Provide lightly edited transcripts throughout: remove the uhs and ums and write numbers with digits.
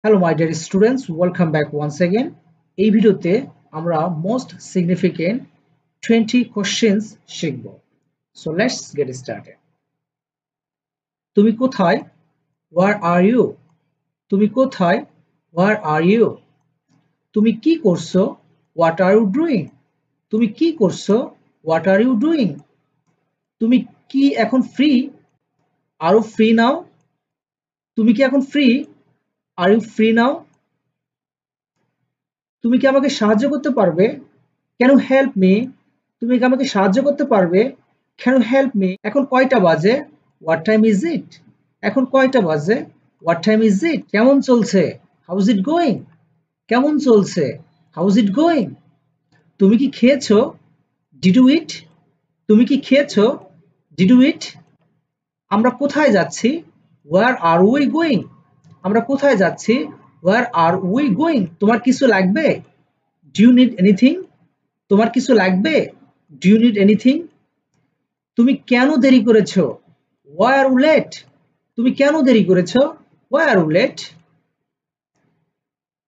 Hello my dear students, welcome back once again. এই ভিডিওতে আমরা most significant 20 questions শিখব. So let's get started. তুমি কোথায়? Where are you? তুমি কোথায়? Where are you? তুমি কি করছো? What are you doing? তুমি কি করছো? What are you doing? তুমি কি এখন free? Are you free now? তুমি কি এখন free? Are you free now? তুমি কি আমাকে সাহায্য করতে পারবে? Can you help me? তুমি কি আমাকে সাহায্য করতে পারবে? Can you help me? এখন কয়টা বাজে? What time is it? এখন কয়টা বাজে? What time is it? কেমন চলছে? How is it going? কেমন চলছে? How is it going? তুমি কি খেয়েছো? Did you eat? তুমি কি খেয়েছো? Did you eat? আমরা কোথায় যাচ্ছি? Where are we going? আমরা কোথায় যাচ্ছি? Where are we going? তোমার কিছু লাগবে? Do you need anything? তোমার কিছু লাগবে? Do you need anything? তুমি কেন দেরি করেছো? Why are you late? তুমি কেন দেরি করেছো? Why are you late?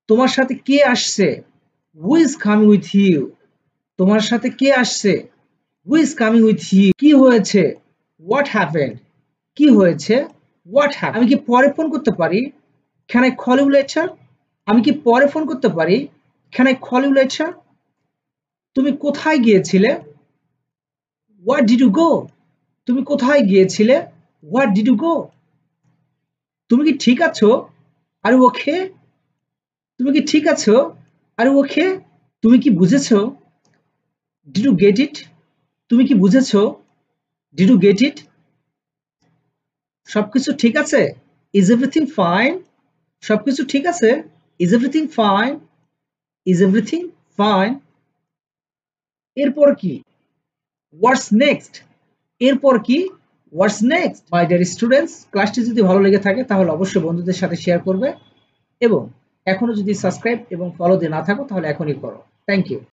তোমার সাথে কে আসছে? Who is coming with you? তোমার সাথে কে আসছে? Who is coming with you? কি হয়েছে? What happened? কি হয়েছে? What happened? আমি কি পরে ফোন করতে পারি? Can I call you later? আমি কি পরে ফোন করতে পারি? Can I call you later? তুমি কোথায় গিয়েছিলে? Where did you go? তুমি কোথায় গিয়েছিলে? Where did you go? তুমি কি ঠিক আছো? Are you okay? তুমি কি ঠিক আছো? Are you okay? তুমি কি বুঝেছো? Did you get it? তুমি কি বুঝেছো? Did you get it? সবকিছু ঠিক আছে? Is everything fine? সবকিছু ঠিক আছে? Is everything fine? Is everything fine? এরপর কি? What's next? এরপর কি? What's next? My dear students, ক্লাসটি যদি ভালো লেগে থাকে তাহলে অবশ্যই বন্ধুদের সাথে শেয়ার করবে এবং এখনো যদি সাবস্ক্রাইব এবং ফলো দিয়ে না থাকো তাহলে এখনই করো। Thank you.